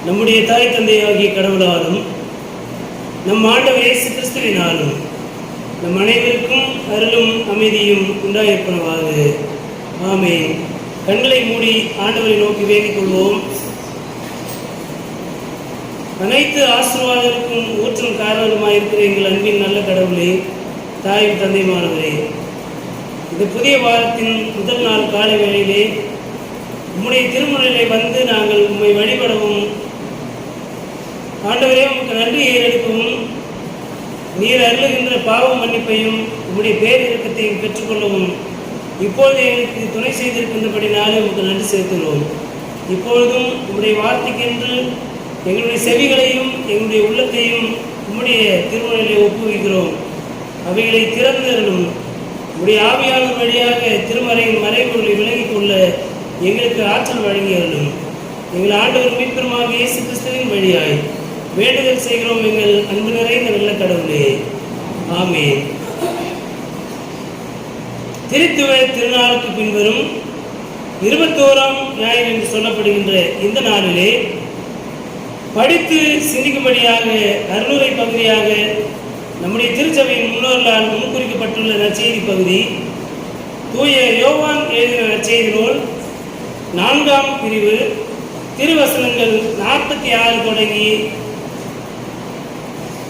நம்முடைய தாய் தந்தையாகிய கடவுளாலும் நம் ஆண்டவர் இயேசு கிறிஸ்துவினாலும் நம் அனைவருக்கும் அருளும் அமைதியும் உண்டாயிருப்பனவாக. ஆமென். கண்களை மூடி ஆண்டவரை நோக்கி வேண்டிக் கொள்வோம். அனைத்து ஆசீர்வாதத்திற்கும் ஊற்றும் காரணமாயிருக்கிற எங்கள் அன்பின் நல்ல கடவுளே, தாயும் தந்தையுமானவரே, இந்த புதிய வாரத்தின் முதல் நாள் காலை வேளையிலே உம்முடைய திருமுறையிலே வந்து நாங்கள் உம்மை வழிபடவும், ஆண்டவரே உமக்கு நன்றி ஏறெடுக்கவும், நீர் அருளுகின்ற பாவ மன்னிப்பையும் உம்முடைய பேரிரக்கத்தையும் பெற்றுக்கொள்ளவும் இப்பொழுது எங்களுக்கு துணை செய்திருக்கின்றபடினாலே உமக்கு நன்றி செலுத்துகிறோம். இப்பொழுதும் உம்முடைய வார்த்தைக்கென்று எங்களுடைய செவிகளையும் எங்களுடைய உள்ளத்தையும் உம்முடைய திருமுறையிலே ஒப்புவிக்கிறோம். அவைகளை திறந்தருளும். உடைய ஆவியாளர் வழியாக திருமறையின் மறைபொருளை விலகிக் கொள்ள எங்களுக்கு ஆற்றல் வழங்கியருளும். எங்கள் ஆண்டவர் மீட்பெருமாக இயேசு கிறிஸ்துவின் வழியாய் வேண்டுதல் செய்கிறோம் எங்கள் அன்பு நிறைந்த நல்ல கடவுளே. ஆமென். திருத்துவ திருநாளுக்கு பின்வரும் 21ஆம் ஞாயிறு என்று சொல்லப்படுகின்ற இந்த நாளிலே படித்து சிந்திக்கும்படியாக அருளுரை பகுதியாக நம்முடைய திருச்சபையின் முன்னோர்களால் முன்குறிக்கப்பட்டுள்ள நற்செய்தி பகுதி தூய யோவான் எழுதின நற்செய்தி நூல் 4ஆம் பிரிவு திருவசனங்கள் 46 தொடங்கி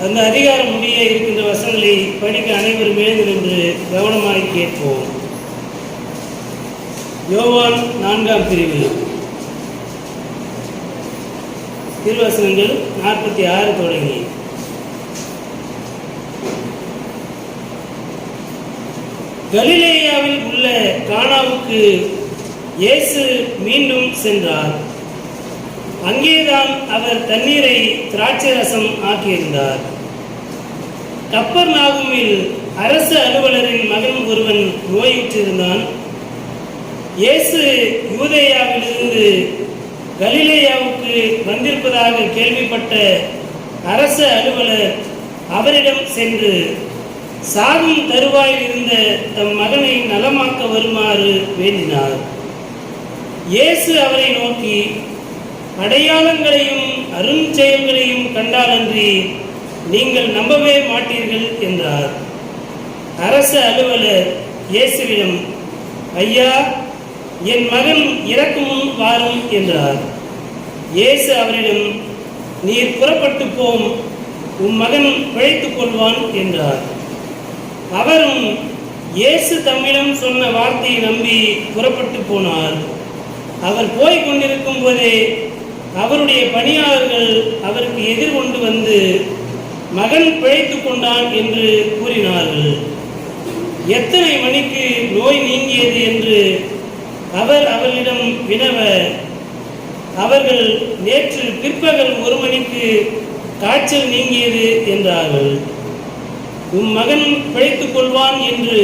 அந்த அதிகாரம் முடிய இருக்கின்ற வசனங்களை படிக்க அனைவரும் எழுந்து நின்று கவனமாக கேட்போம். யோவான் 4ஆம் பிரிவு திருவசனங்கள் 46 தொடங்கி. கலிலேயாவில் உள்ள கானாவுக்கு இயேசு மீண்டும் சென்றார். அங்கேதான் அவர் தண்ணீரை திராட்சை ரசம் ஆக்கியிருந்தார். கப்பர்நாகுமில் அரசு அலுவலரின் மகன் ஒருவன் நோயுற்றிருந்தான். இயேசு யூதேயாவிலிருந்து கலிலேயாவுக்கு வந்திருப்பதாக கேள்விப்பட்ட அரசு அலுவலர் அவரிடம் சென்று சாகும் தருவாயில் இருந்த தம் மகனை நலமாக்க வருமாறு வேண்டினார். இயேசு அவரை நோக்கி, அடையாளங்களையும் அருஞ்செயல்களையும் கண்டாலன்றி நீங்கள் நம்பவே மாட்டீர்கள் என்றார். அரசு அலுவலர் இயேசுவிடம், ஐயா, என் மகன் இறக்கும் முன் வாரும் என்றார். இயேசு அவரிடம், நீர் புறப்பட்டு போம், உன் மகன் பிழைத்துக் கொள்வான் என்றார். அவரும் இயேசு தம்மிடம் சொன்ன வார்த்தையை நம்பி புறப்பட்டு போனார். அவர் போய்க் கொண்டிருக்கும் போதே அவருடைய பணியாளர்கள் அவருக்கு எதிர்கொண்டு வந்து, மகன் பிழைத்துக் கொண்டான் என்று கூறினார்கள். எத்தனை மணிக்கு நோய் நீங்கியது என்று அவர் அவர்களிடம் வினவ, அவர்கள் நேற்று பிற்பகல் 1 மணிக்கு காய்ச்சல் நீங்கியது என்றார்கள். உம் மகன் பிழைத்துக் கொள்வான் என்று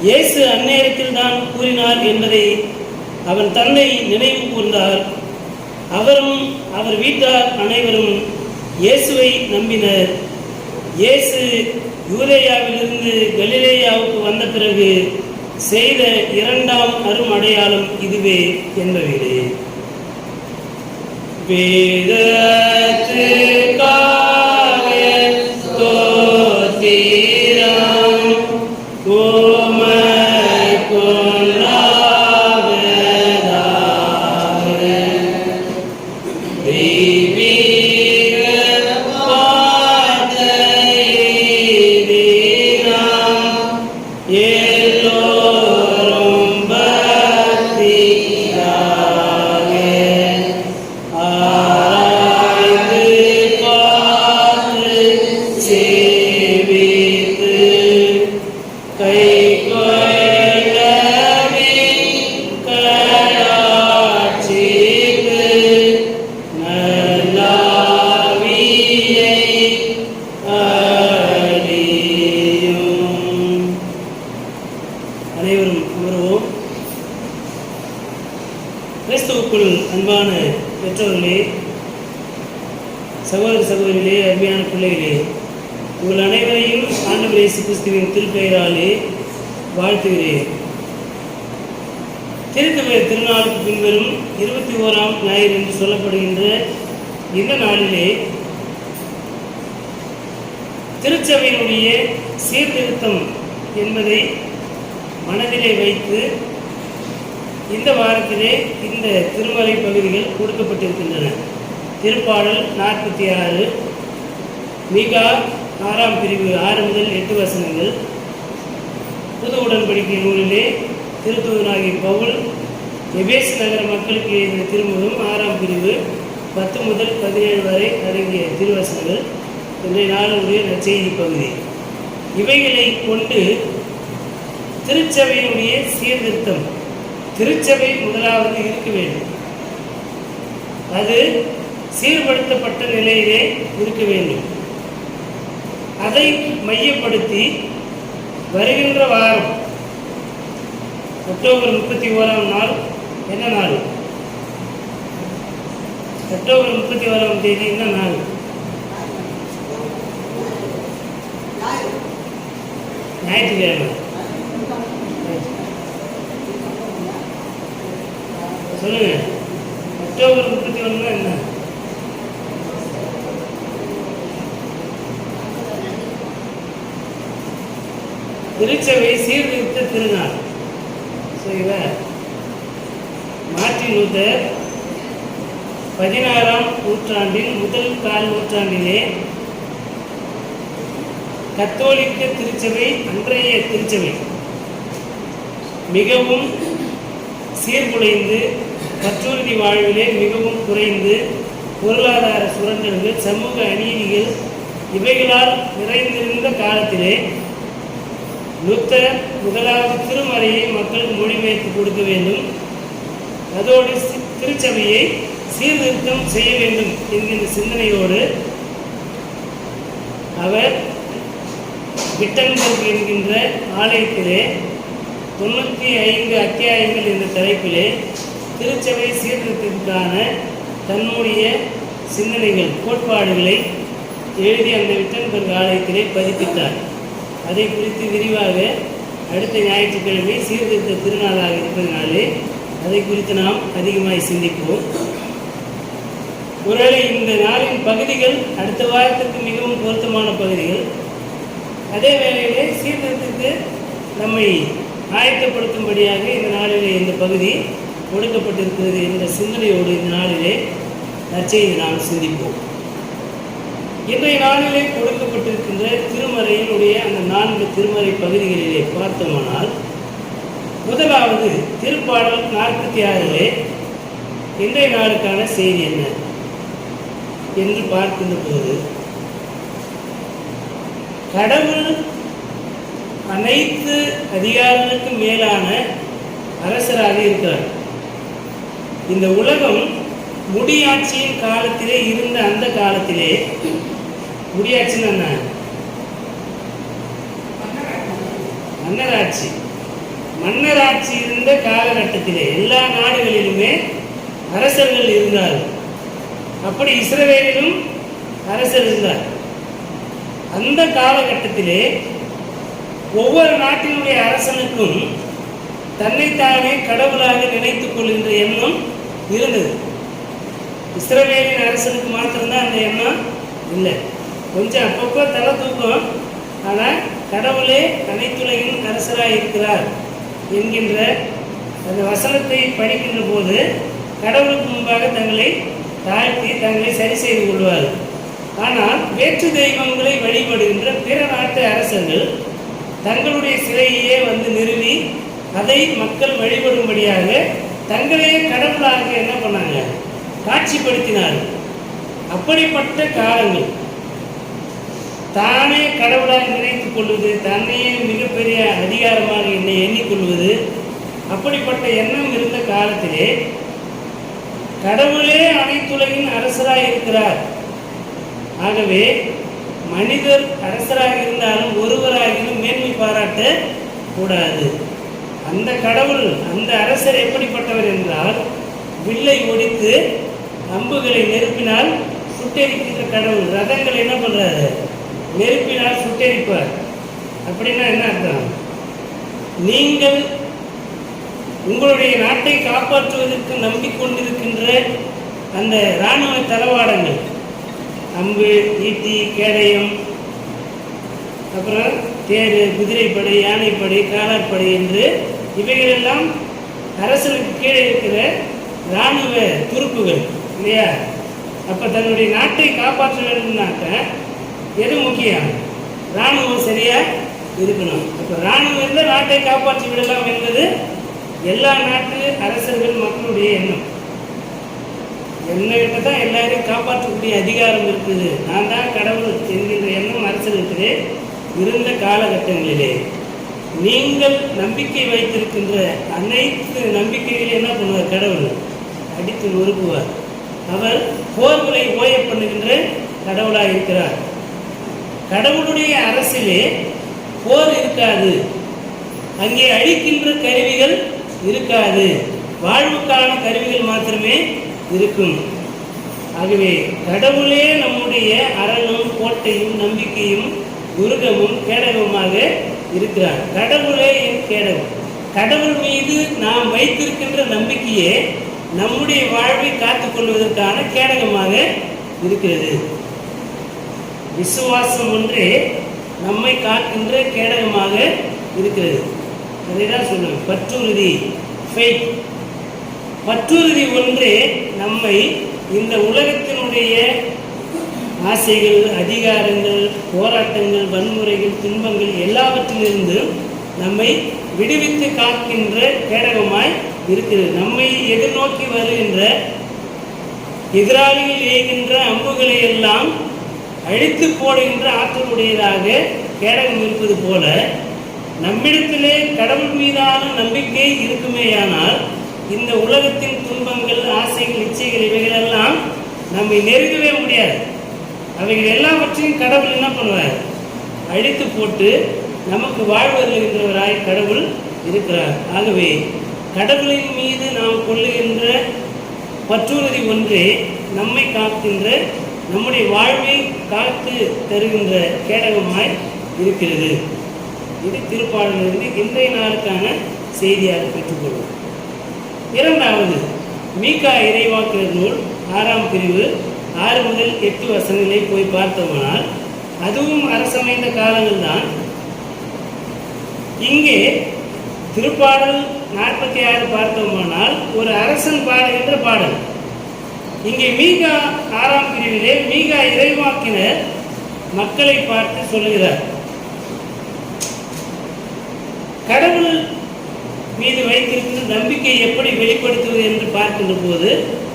இயேசு அந்நேரத்தில் தான் கூறினார் என்பதை அவன் தந்தை நினைவு கூர்ந்தார். அவரும் அவர் வீட்டார் அனைவரும் இயேசுவை நம்பினர். இயேசு யூதேயாவிலிருந்து கலிலேயாவுக்கு வந்த பிறகு செய்த 2ஆம் அரும் அடையாளம் இதுவே என்பவரே. கிறிஸ்துவுக்குள் அன்பான பெற்றோர்களே, சகோதர சகோதரிகளே, அருமையான பிள்ளைகளே, உங்கள் அனைவரையும் ஆண்டவர் இயேசு கிறிஸ்துவின் திருப்பெயராலே வாழ்த்துகிறேன். திருத்தவேர் திருநாளுக்கு பின்வரும் 21ஆம் ஞாயிறு என்று சொல்லப்படுகின்ற இந்த நாளிலே திருச்சபையினுடைய சீர்திருத்தம் என்பதை மனதிலே வைத்து இந்த வாரத்திலே இந்த திருமறை பகுதிகள் கொடுக்கப்பட்டிருக்கின்றன. திருப்பாடல் 46, மீகா 6ஆம் பிரிவு 6 முதல் 8 வசனங்கள், புது உடன்படிக்கை நூலிலே திருத்தூதனாகிய பவுல் எபேசு நகர மக்களுக்கு எழுதிய திருமுகம் 6ஆம் பிரிவு 10 முதல் 17 வரை அடங்கிய திருவசனங்கள் இன்றைய நாளுடைய நற்செய்தி பகுதி. இவைகளை கொண்டு திருச்சபையினுடைய சீர்திருத்தம், திருச்சபை முதலாவது இருக்க வேண்டும், அது சீர்படுத்தப்பட்ட நிலையிலே இருக்க வேண்டும். அதை மையப்படுத்தி வருகின்ற வாரம் அக்டோபர் 31ஆம் நாள் என்ன நாள்? அக்டோபர் 31ஆம் தேதி என்ன நாள்? ஞாயிற்றுக்கிழமை. சொல்லுங்க, அக்டோபர் 31 என்ன? திருச்சபை சீர்திருத்த திருநாள். சரிங்களா? மார்ட்டின் லூதர் 16ஆம் நூற்றாண்டின் முதல் கால் நூற்றாண்டிலே கத்தோலிக்க திருச்சபை, அன்றைய திருச்சபை மிகவும் சீர்குலைந்து, பற்றுறுதி வாழ்விலே மிகவும் குறைந்து, பொருளாதார சுரண்டல்கள், சமூக அநீதிகள் இவைகளால் நிறைந்திருந்த காலத்திலே லூத்தர் முதலாவது திருமறையை மக்களுக்கு மொழிபெயர்த்து கொடுக்க வேண்டும், அதோடு திருச்சபையை சீர்திருத்தம் செய்ய வேண்டும் என்கின்ற சிந்தனையோடு அவர் விட்டன்பர்க் என்கின்ற ஆலயத்திலே 95 அத்தியாயங்கள் என்ற தலைப்பிலே திருச்சபை சீர்திருத்தத்திற்கான தன்னுடைய சிந்தனைகள், கோட்பாடுகளை எழுதி அந்த விட்டன்பர்க் ஆலயத்திலே பதிப்பித்தார். அதை குறித்து விரிவாக அடுத்த ஞாயிற்றுக்கிழமை சீர்திருத்த திருநாளாக இருப்பதனாலே அதை குறித்து நாம் அதிகமாக சிந்திப்போம். ஒருவேளை இந்த நாளின் பகுதிகள் அடுத்த வாரத்திற்கு மிகவும் பொருத்தமான பகுதிகள். அதே வேளையிலே சீர்திருத்தத்துக்கு நம்மை ஆயத்தப்படுத்தும்படியாக இந்த நாளிலே இந்த பகுதி கொடுக்கப்பட்டிருக்கிறது என்ற சிந்தனையோடு இந்த நாளிலே நற்செய்தி நாம் சிந்திப்போம். இன்றைய நாளிலே கொடுக்கப்பட்டிருக்கின்ற திருமறையினுடைய அந்த 4 திருமறை பகுதிகளிலே பார்த்தோமானால், முதலாவது திருப்பாடல் 46 இன்றைய நாளுக்கான செய்தி என்ன என்று பார்க்கின்ற போது, கடவுள் அனைத்து அதிகாரங்களுக்கும் மேலான அரசராக இருக்கிறார். இந்த உலகம் முடியாட்சியின் காலத்திலே இருந்த அந்த காலத்திலே, முடியாட்சின்னு என்ன? மன்னராட்சி. மன்னராட்சி இருந்த காலகட்டத்திலே எல்லா நாடுகளிலுமே அரசர்கள் இருந்தார்கள். அப்படி இஸ்ரவேலிலும் அரசர் இருந்தார். அந்த காலகட்டத்திலே ஒவ்வொரு நாட்டினுடைய அரசனுக்கும் தன்னைத்தானே கடவுளாக நினைத்துக் கொள்கின்ற எண்ணம் இருந்தது. இஸ்ரவேலின் அரசனுக்கு மாத்திரம்தான் அந்த எண்ணம் இல்லை. கொஞ்சம் அப்பப்போ தலை தூக்கம். ஆனால் கடவுளே அனைத்துலகின் அரசராக இருக்கிறார் என்கின்ற அந்த வசனத்தை படிக்கின்ற போது கடவுளுக்கு முன்பாக தங்களை தாழ்த்தி தங்களை சரி செய்து கொள்வார்கள். ஆனால் வேற்று தெய்வங்களை வழிபடுகின்ற பிற நாட்டு அரசர்கள் தங்களுடைய சிலையே வந்து நிறுவி அதை மக்கள் வழிபடும்படியாக தங்களே கடவுளாக என்ன பண்ணாங்க? காட்சிப்படுத்தினார்கள். அப்படிப்பட்ட காலங்கள், தானே கடவுளாக நினைத்துக் கொள்வது, தன்னையே மிகப்பெரிய அதிகாரமாக என்னை எண்ணிக்கொள்வது, அப்படிப்பட்ட எண்ணம் இருந்த காலத்திலே கடவுளே அனைத்துலகின் அரசராக இருக்கிறார். ஆகவே மனிதர் அரசராக இருந்தாலும் ஒருவராகிலும் மேன்மை பாராட்ட கூடாது. அந்த கடவுள், அந்த அரசர் எப்படிப்பட்டவர் என்றால், வில்லை ஒடித்து அம்புகளை நெருப்பினால் சுட்டெரிக்கின்ற கடவுள். ரதங்களை என்ன பண்ணுறாரு? நெருப்பினால் சுட்டெரிப்பார். அப்படின்னா என்ன அர்த்தம்? நீங்கள் உங்களுடைய நாட்டை காப்பாற்றுவதற்கு நம்பிக்கொண்டிருக்கின்ற அந்த இராணுவ தளவாடங்கள், அம்பு, ஈட்டி, கேடயம், அப்புறம் தேர், குதிரைப்படை, யானைப்படை, காலாட்படை என்று இவைகளெல்லாம் அரசனுக்கு கீழே இருக்கிற இராணுவ துருப்புகள் இல்லையா? அப்போ தன்னுடைய நாட்டை காப்பாற்ற வேண்டும்னாக்க எது முக்கியம்? இராணுவம் சரியாக இருக்கணும். அப்போ இராணுவம் இருந்தால் நாட்டை காப்பாற்றி விடலாம் என்பது எல்லா நாட்டு அரசர்கள் மக்களுடைய எண்ணம். என்னகிட்ட தான் எல்லாரையும் காப்பாற்றக்கூடிய அதிகாரம் இருக்குது, நான் தான் கடவுள் என்கின்ற எண்ணம் அரசர்களுக்கு இருந்த காலகட்டங்களிலே நீங்கள் நம்பிக்கை வைத்திருக்கின்ற அனைத்து நம்பிக்கைகளையும் என்ன பண்ணுவார்? கடவுள் அடித்து நொறுக்குவார். அவர் போர்களை ஓய பண்ணுகின்ற கடவுளாக இருக்கிறார். கடவுளுடைய அரசிலே போர் இருக்காது, அங்கே அழிக்கின்ற கருவிகள் இருக்காது, வாழ்வுக்கான கருவிகள் மாத்திரமே இருக்கும். ஆகவே கடவுளே நம்முடைய அரணும், கோட்டையும், நம்பிக்கையும், துருகமும், கேடகமாக இருக்கிறார். கடவுளே என் கேடகம். கடவுள் மீது நாம் வைத்திருக்கின்ற நம்பிக்கையே நம்முடைய வாழ்வை காத்துக்கொள்வதற்கான கேடகமாக இருக்கிறது. விசுவாசம் ஒன்றே நம்மை காக்கின்ற கேடகமாக இருக்கிறது. அதை தான் சொல்லுவேன், பற்றுறுதி, ஃபெய்த். பற்றுறுதி ஒன்றே நம்மை இந்த உலகத்தினுடைய ஆசைகள், அதிகாரங்கள், போராட்டங்கள், வன்முறைகள், துன்பங்கள் எல்லாவற்றிலிருந்து நம்மை விடுவித்து காக்கின்ற கேடகமாய் இருக்கிறது. நம்மை எதிர்நோக்கி வருகின்ற எதிராளிகள் ஏகின்ற அம்புகளை எல்லாம் அழித்து போடுகின்ற ஆற்றலுடையதாக கேடகம் இருப்பது போல நம்மிடத்திலே கடவுள் மீதான நம்பிக்கை இருக்குமேயானால் இந்த உலகத்தின் துன்பங்கள், ஆசைகள், இச்சைகள் இவைகளெல்லாம் நம்மை நெருங்கவே முடியாது. அவைகள் எல்லாவற்றையும் கடவுள் என்ன பண்ணுவார்? அழித்து போட்டு நமக்கு வாழ்வருகின்றவராய் கடவுள் இருக்கிறார். ஆகவே கடவுளின் மீது நாம் கொள்ளுகின்ற பற்றுறுதி ஒன்றே நம்மை காக்கின்ற, நம்முடைய வாழ்வை காத்து தருகின்ற கேடகமாய் இருக்கிறது. இது திருப்பாடலிருந்து இன்றைய நாளுக்கான செய்தியாக பெற்றுக்கொள்வோம். இரண்டாவது, மீகா இறைவாக்கினர் நூல் 6ஆம் பிரிவு 6 முதல் 8 வசனங்களை போய் பார்த்தோமானால் அதுவும் அரசமைந்த காலங்கள் தான். இங்கே திருப்பாடல் 46 பார்த்தோமானால் ஒரு அரசன் பாடுகின்ற பாடல். இங்கே மீகா 6ஆம் பிரிவிலே மீகா இறைவாக்கினர் மக்களை பார்த்து சொல்லுகிறார். கடவுள் மீது வைத்திருக்கின்ற நம்பிக்கை எப்படி வெளிப்படுத்துவது என்று பார்க்கின்ற போது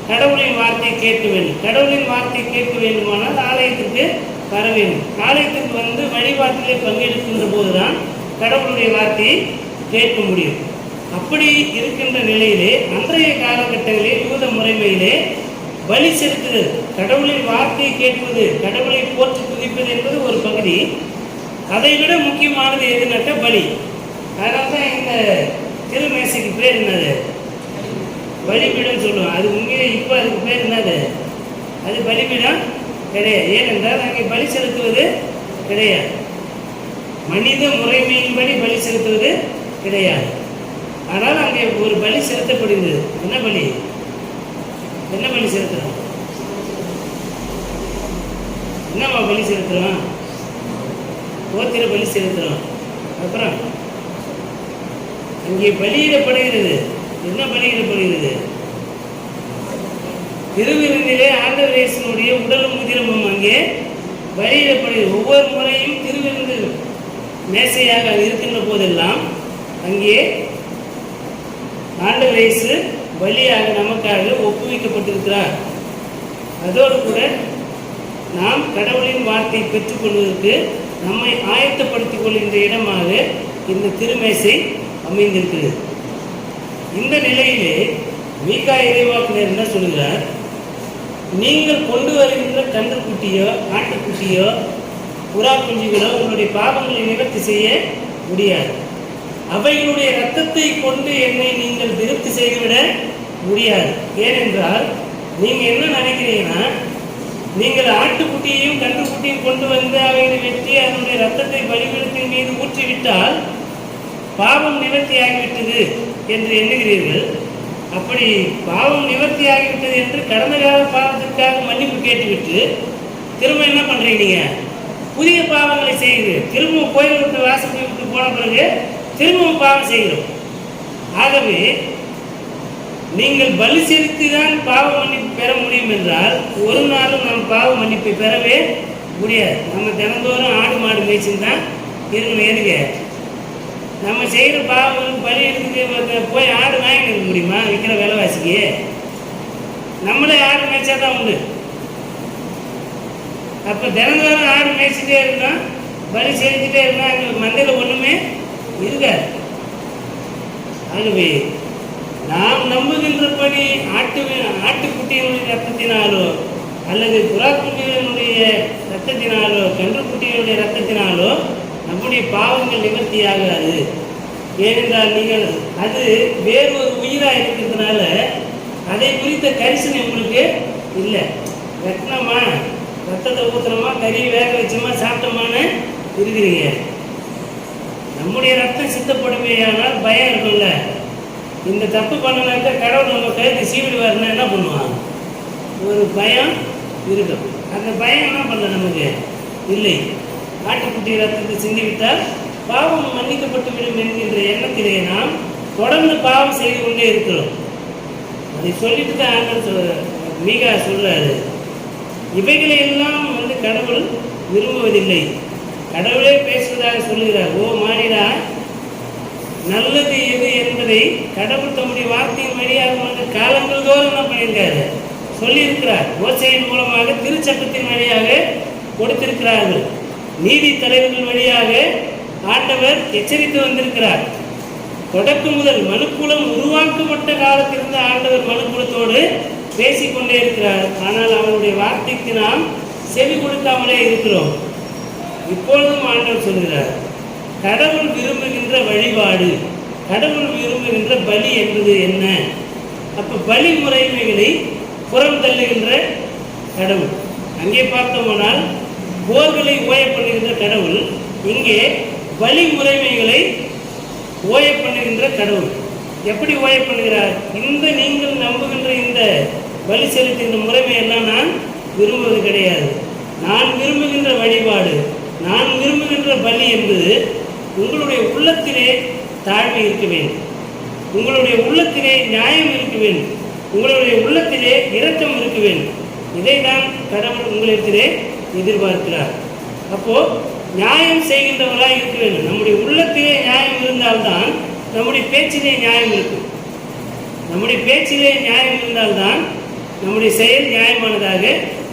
கடவுளின் வார்த்தை கேட்க வேண்டும். கடவுளின் வார்த்தை கேட்க வேண்டுமானால் ஆலயத்திற்கு வர வேண்டும். ஆலயத்திற்கு வந்து வழிபாட்டிலே பங்கெடுக்கின்ற போதுதான் கடவுளுடைய வார்த்தையை கேட்க முடியும். அப்படி இருக்கின்ற நிலையிலே அன்றைய காலகட்டங்களில் யூத முறைமையிலே பலி செலுத்துதல், கடவுளின் வார்த்தையை கேட்பது, கடவுளை போற்றி துதிப்பது என்பது ஒரு பகுதி. அதைவிட முக்கியமானது எதுனாக்க பலி. அதனால தான் இந்த திருமேசைக்கு பேர் என்னது? பலிபீடம் சொல்லுவோம். அது உண்மையிலே இப்போ அதுக்கு பேர் என்னது? அது பலிபீடம் கிடையாது. ஏனென்றால் அங்கே பலி செலுத்துவது கிடையாது. மனித முறைமையின்படி பலி செலுத்துவது கிடையாது. ஆனால் அங்கே ஒரு பலி செலுத்தப்படுகிறது. என்ன பலி? என்ன பலி செலுத்துகிறோம்? என்னம்மா பலி செலுத்துகிறோம்? கோத்திர பலி செலுத்துகிறோம். அப்புறம் அங்கே பலியிடப்படுகிறது. என்ன பலியிடப்படுகிறது? திருவிருந்திலே ஆண்டவர் இயேசுவினுடைய உடலும் உதிரமும் அங்கே பலியிடப்படுகிறது. ஒவ்வொரு முறையும் திருவிருந்து மேசையாக இருக்கின்ற போதெல்லாம் அங்கே ஆண்டவர் இயேசு பலியாக நமக்காக ஒப்புவிக்கப்பட்டிருக்கிறார். அதோடு கூட நாம் கடவுளின் வார்த்தை பெற்றுக்கொள்வதற்கு நம்மை ஆயத்தப்படுத்திக் கொள்கின்ற இடமாக இந்த திருமேசை அமைந்திருக்கிறது. இந்த நிலையிலே மீகா இறைவாக்கினர் என்ன சொல்கிறார்? நீங்கள் கொண்டு வருகின்ற கன்றுக்குட்டியோ, ஆட்டுக்குட்டியோ, புறா குஞ்சுகளோ உங்களுடைய பாவங்களை நிவர்த்தி செய்ய முடியாது. அவைகளுடைய இரத்தத்தை கொண்டு என்னை நீங்கள் திருப்தி செய்துவிட முடியாது. ஏனென்றால் நீங்கள் என்ன நினைக்கிறீங்கன்னா, நீங்கள் ஆட்டுக்குட்டியையும் கன்றுக்குட்டியும் கொண்டு வந்து அவைகளை வெட்டி அதனுடைய இரத்தத்தை பலிபீடத்தின் மீது ஊற்றிவிட்டால் பாவம் நிவர்த்தி ஆகிவிட்டது என்று எண்ணுகிறீர்கள். அப்படி பாவம் நிவர்த்தி ஆகிவிட்டது என்று கடந்த கால பாவத்திற்காக மன்னிப்பு கேட்டுவிட்டு திரும்ப என்ன பண்ணுறீங்க? நீங்கள் புதிய பாவங்களை செய்கிறீர்கள். திரும்பவும் கோயில் விட்டு வாசப்பை விட்டு போன பிறகு திரும்பவும் பாவம் செய்கிறோம். ஆகவே நீங்கள் பலி செலுத்தி தான் பாவ மன்னிப்பு பெற முடியும் என்றால் ஒரு நாளும் நாம் பாவ மன்னிப்பை பெறவே முடியாது. நம்ம தினந்தோறும் ஆடு மாடு மேய்ச்சின்னு தான் இருக்கணும். எதுக்கு? நம்ம செய்கிற பாவங்களுக்கு பலி எடுத்துட்டு போய் ஆடு வாங்கிட்டு இருக்க முடியுமா? விற்கிற விலைவாசிக்கு நம்மளே ஆடு மேய்ச்சா தான் உண்டு. அப்போ தினந்தோறும் ஆடு மேய்ச்சிட்டே இருந்தால் பலி செலுத்திட்டே இருந்தால் அங்கே மந்தையில் ஒன்றுமே இருக்காது. ஆகவே நாம் நம்புகின்றபடி ஆட்டுக்குட்டியினுடைய ரத்தத்தினாலோ அல்லது புறாக்குட்டிகளுடைய ரத்தத்தினாலோ கன்றுக்குட்டிகளுடைய ரத்தத்தினாலோ நம்முடைய பாவங்கள் நிவர்த்தியாகாது. ஏனென்றால் நீங்கள் அது வேறு ஒரு உயிராக இருக்கிறதுனால அதை குறித்த கரிசனை உங்களுக்கு இல்லை. வெட்டினமா, ரத்தத்தை ஊற்றுறோமா, கறி வேக வச்சோமா, சாப்பிட்டோமான்னு இருக்கிறீங்க. நம்முடைய ரத்தம் சித்தப்படுமையானால் பயம் இருக்கும்ல. இந்த தப்பு பண்ணனாக்கா கடவுள் நம்ம கைது சீவிடுவாருன்னா என்ன பண்ணுவான்? ஒரு பயம் இருக்கும். அந்த பயம் என்ன பண்ண நமக்கு இல்லை. ஆட்டுக்குட்டி ரத்தத்தை சிந்திவிட்டால் பாவம் மன்னிக்கப்பட்டு விடும் என்கின்ற எண்ணத்திலே நாம் தொடர்ந்து பாவம் செய்து கொண்டே இருக்கிறோம். அதை சொல்லிட்டு தான் ஆண்டவர் மீகா சொல்றாரு, இவைகளை எல்லாம் கடவுள் விரும்புவதில்லை. கடவுளே பேசுவதாக சொல்லுகிறார். ஓ மானிடா, நல்லது எது என்பதை கடவுள் தம்முடைய வார்த்தையின் வழியாக காலங்கள் தோறும் என்ன பண்ணியிருக்காரு? சொல்லியிருக்கிறார். ஓசையின் மூலமாக திருச்சட்டத்தின் வழியாக கொடுத்திருக்கிறார்கள். நீதி தலைவர்கள் வழியாக ஆண்டவர் எச்சரித்து வந்திருக்கிறார். தொடக்கம் முதல் மனுக்குலம் உருவாக்கப்பட்ட காலத்திலிருந்து ஆண்டவர் மனுக்குலத்தோடு பேசிக்கொண்டே இருக்கிறார். ஆனால் அவருடைய வார்த்தைக்கு நாம் செவி கொடுக்காமலே இருக்கிறோம். இப்பொழுதும் ஆண்டவர் சொல்கிறார், கடவுள் விரும்புகின்ற வழிபாடு, கடவுள் விரும்புகின்ற பலி என்பது என்ன? அப்போ பலி முறைமைகளை புறம் தள்ளுகின்ற கடவுள். அங்கே பார்த்தோம்னால் போர்களை ஓய பண்ணுகின்ற கடவுள், இங்கே பலி முறைமைகளை ஓய பண்ணுகின்ற கடவுள். எப்படி ஓய பண்ணுகிறார்? இந்த நீங்கள் நம்புகின்ற இந்த பலி செலுத்துகின்ற முறைமையெல்லாம் நான் விரும்புவது கிடையாது. நான் விரும்புகின்ற வழிபாடு, நான் விரும்புகின்ற பலி என்பது உங்களுடைய உள்ளத்திலே தாழ்மை இருக்க வேண்டும், உங்களுடைய உள்ளத்திலே நியாயம் இருக்க வேண்டும், உங்களுடைய உள்ளத்திலே இரக்கம் இருக்க வேண்டும். இதை தான் கடவுள் உங்களிடத்திலே எதிர்பார்க்கிறார். அப்போ நியாயம் செய்கின்றவர்களாக இருக்க வேண்டும். நம்முடைய உள்ளத்திலே நியாயம் இருந்தால்தான் நம்முடைய பேச்சிலே நியாயம் இருக்கும். நம்முடைய பேச்சிலே நியாயம் இருந்தால்தான் நம்முடைய செயல் நியாயமானதாக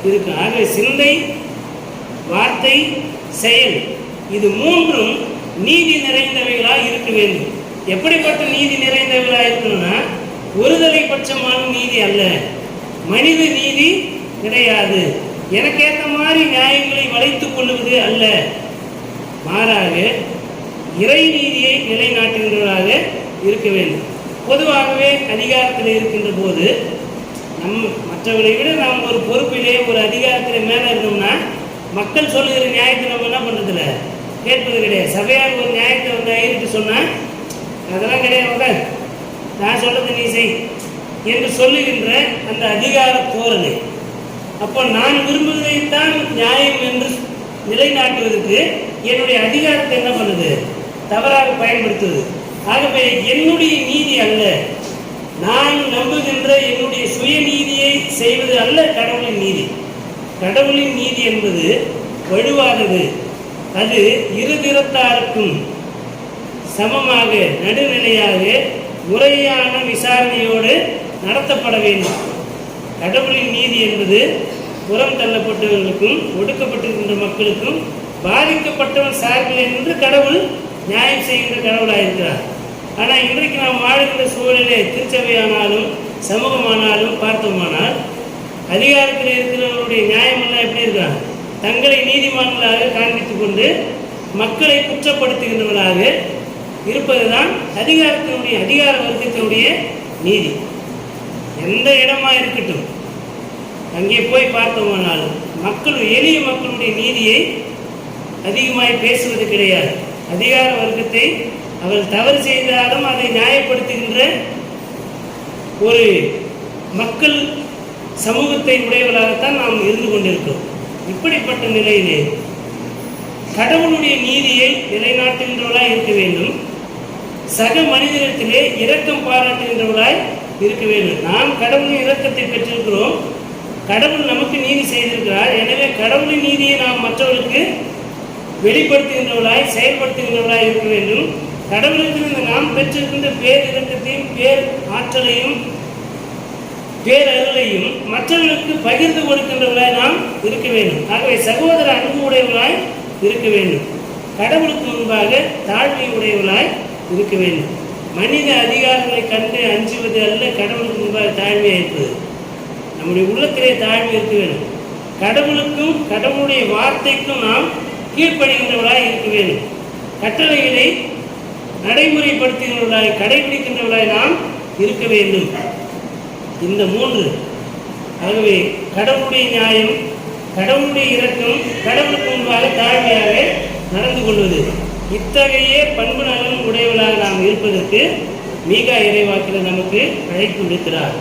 இருக்கும். ஆக சிந்தை, வார்த்தை, செயல், இது மூன்றும் நீதி நிறைந்தவைகளாக இருக்க வேண்டும். எப்படிப்பட்ட நீதி நிறைந்தவைகளாக இருக்கணும்னா, ஒருதலை பட்சமான நீதி அல்ல, மனித நீதி கிடையாது, எனக்கேற்ற மாதிரி நியாயங்களை வளைத்துக் கொள்வது அல்ல, மாறாக இறை நீதியை நிலைநாட்டுகின்றவராக இருக்க வேண்டும். பொதுவாகவே அதிகாரத்தில் இருக்கின்ற போது மற்றவர்களை விட நாம் ஒரு பொறுப்பிலே ஒரு அதிகாரத்தில் மேலே இருந்தோம்னா மக்கள் சொல்லுகிற நியாயத்தை நம்ம என்ன பண்ணுறதில்ல, கேட்பது கிடையாது. சபையார் ஒரு நியாயத்தை வந்து ஐட்டு சொன்னால் அதெல்லாம் கிடையாது, நான் சொல்றது நீ செய் என்று சொல்லுகின்ற அந்த அதிகார தோரணை. அப்போ நான் விரும்புவதைத்தான் நியாயம் என்று நிலைநாட்டுவதற்கு என்னுடைய அதிகாரத்தை என்ன பண்ணுது, தவறாக பயன்படுத்துவது. ஆகவே என்னுடைய நீதி அல்ல, நான் நம்புகின்ற என்னுடைய சுய நீதியை செய்வது அல்ல கடவுளின் நீதி. கடவுளின் நீதி என்பது வலுவானது. அது இருதிறத்தாருக்கும் சமமாக நடுநிலையாக முறையான விசாரணையோடு நடத்தப்பட வேண்டும். கடவுளின் நீதி என்பது புறம் தள்ளப்பட்டவர்களுக்கும் ஒடுக்கப்பட்டிருக்கின்ற மக்களுக்கும் பாதிக்கப்பட்டவன் சார்பில் என்று கடவுள் நியாயம் செய்கின்ற கடவுளாக இருக்கிறார். ஆனால் இன்றைக்கு நாம் வாழ்கின்ற சூழலே திருச்சபையானாலும் சமூகமானாலும் பார்த்தோமானால் அதிகாரத்தில் இருக்கிறவர்களுடைய நியாயமெல்லாம் எப்படி இருக்காங்க, தங்களை நீதிமான்களாக காண்பித்துக் கொண்டு மக்களை குற்றப்படுத்துகின்றவர்களாக இருப்பதுதான் அதிகார வர்க்கத்தினுடைய நீதி. எந்த இடமா இருக்கட்டும், அங்கே போய் பார்த்தோமானால் எளிய மக்களுடைய நீதியை அதிகமாய் பேசுவது கிடையாது. அதிகார வர்க்கத்தை அவள் தவறு செய்தாலும் அதை நியாயப்படுத்துகின்ற ஒரு மக்கள் சமூகத்தை உடையவர்களாகத்தான் நாம் இருந்து கொண்டிருக்கிறோம். இப்படிப்பட்ட நிலையிலே கடவுளுடைய நீதியை நிலைநாட்டுகின்றவர்களாய் இருக்க வேண்டும். சக மனிதனிடத்திலே இரக்கம் பாராட்டுகின்றவர்களாய் இருக்க வேண்டும். நாம் கடவுளின் இரக்கத்தை பெற்றிருக்கிறோம். கடவுள் நமக்கு நீதி செய்திருக்கிறார். எனவே கடவுளின் நீதியை நாம் மற்றவர்களுக்கு வெளிப்படுத்துகின்றவர்களாய் செயல்படுத்துகின்றவர்களாய் இருக்க வேண்டும். கடவுளுக்கு நாம் பெற்றிருக்கின்ற பேர் இரக்கத்தையும் பேர் ஆற்றலையும் பேரருளையும் மற்றவர்களுக்கு பகிர்ந்து கொடுக்கின்றவர்களாய் நாம் இருக்க வேண்டும். ஆகவே சகோதர அன்பு உடையவர்களாய் இருக்க வேண்டும். கடவுளுக்கு முன்பாக தாழ்மை உடையவர்களாய் இருக்க வேண்டும். மனித அதிகாரங்களை கண்டு அஞ்சுவது அல்ல கடவுளுக்கு முன்பாக தாழ்மையாக இருப்பது. நம்முடைய உள்ளத்திலே தாழ்மை இருக்க வேண்டும். கடவுளுக்கும் கடவுளுடைய வார்த்தைக்கும் நாம் கீழ்ப்படுகின்றவர்களாய் இருக்க வேண்டும். கட்டளைகளை நடைமுறைப்படுத்துகின்றவர்களாய் கடைபிடிக்கின்றவர்களாய் நாம் இருக்க வேண்டும். இந்த மூன்று. ஆகவே கடவுளுடைய நியாயம், கடவுளுடைய இரக்கம், கடவுளுக்கு முன்பாக தாழ்மையாக நடந்து கொள்வது, இத்தகைய பண்பு நலன் உடையவர்களாக நாம் இருப்பதற்கு மீகா இறைவாக்கினர் நமக்கு அழைப்பு விடுக்கிறார்.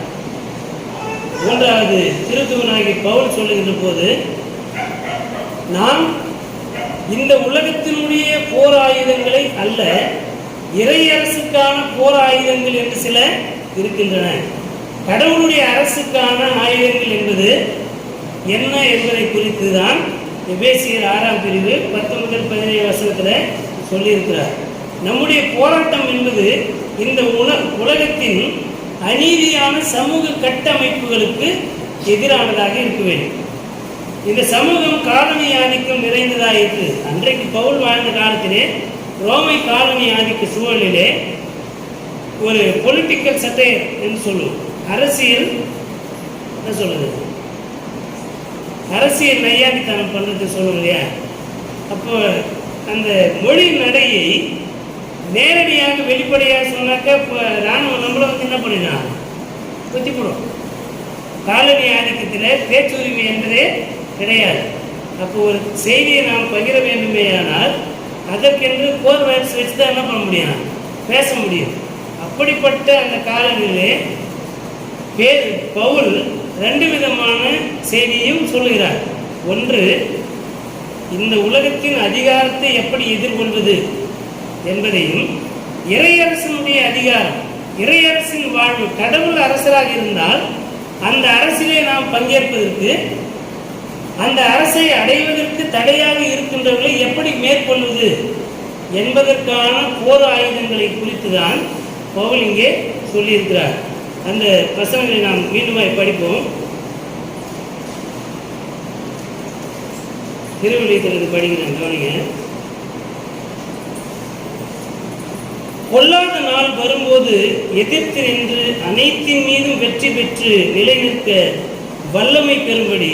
மூன்றாவது திருத்தூதனாகிய பவுல் சொல்லுகின்ற போது, நாம் இந்த உலகத்தினுடைய போர் ஆயுதங்களை அல்ல, இறையரசுக்கான போர் ஆயுதங்கள் என்று சில இருக்கின்றன. கடவுளுடைய அரசுக்கான ஆயுதங்கள் என்பது என்ன என்பதை குறித்து தான் எபேசியர் 6ஆம் பிரிவு 10 முதல் 17 வசனத்தில் சொல்லியிருக்கிறார். நம்முடைய போராட்டம் என்பது இந்த உலகத்தின் அநீதியான சமூக கட்டமைப்புகளுக்கு எதிரானதாக இருக்க வேண்டும். இந்த சமூகம் காலனி ஆதிக்கம் நிறைந்ததாக இருக்கு. அன்றைக்கு பவுல் வாழ்ந்த காலத்திலே ரோமை காலனி ஆதிக்க சூழலிலே ஒரு பொலிட்டிக்கல் சட்டையர் என்று சொல்லுவோம், அரசியல் என்ன சொல்லுது, அரசியல் நையாண்டித்தனம் பண்ணுறது சொல்லுவோம் இல்லையா. அப்போ அந்த மொழி நடையை நேரடியாக வெளிப்படையாக சொன்னாக்க இப்போ இராணுவம் நம்மளை வந்து என்ன பண்ணிடலாம், குத்தி போடும். காலனி ஆதிக்கத்தில் பேச்சுரிமை என்பதே கிடையாது. அப்போ ஒரு செய்தியை நாம் பகிர வேண்டுமேயானால் அதற்கென்று போர் வயசு வச்சு தான் என்ன பண்ண முடியும், பேச முடியும். அப்படிப்பட்ட அந்த காலங்களிலே பவுல் 2 விதமான செய்தியும் சொல்லுகிறார். ஒன்று, இந்த உலகத்தின் அதிகாரத்தை எப்படி எதிர்கொள்வது என்பதையும், இறையரசனுடைய அதிகாரம், இறையரசின் வாழ்வு, கடவுள் அரசராக இருந்தால் அந்த அரசிலே நாம் பங்கேற்பதற்கு, அந்த அரசை அடைவதற்கு தடையாக இருக்கின்றவர்களை எப்படி மேற்கொள்வது என்பதற்கான போர் ஆயுதங்களை குறித்து தான் பவுல் இங்கே சொல்லியிருக்கிறார். அந்த வசனங்களை நாம் மீண்டும் படிப்போம். திருவிழியத்திலிருந்து படிக்கிறேன், கவனிங்க. கொல்லாத நாள் வரும்போது எதிர்த்து நின்று அனைத்தின் மீதும் வெற்றி பெற்று நிலைநிற்க வல்லமை பெறும்படி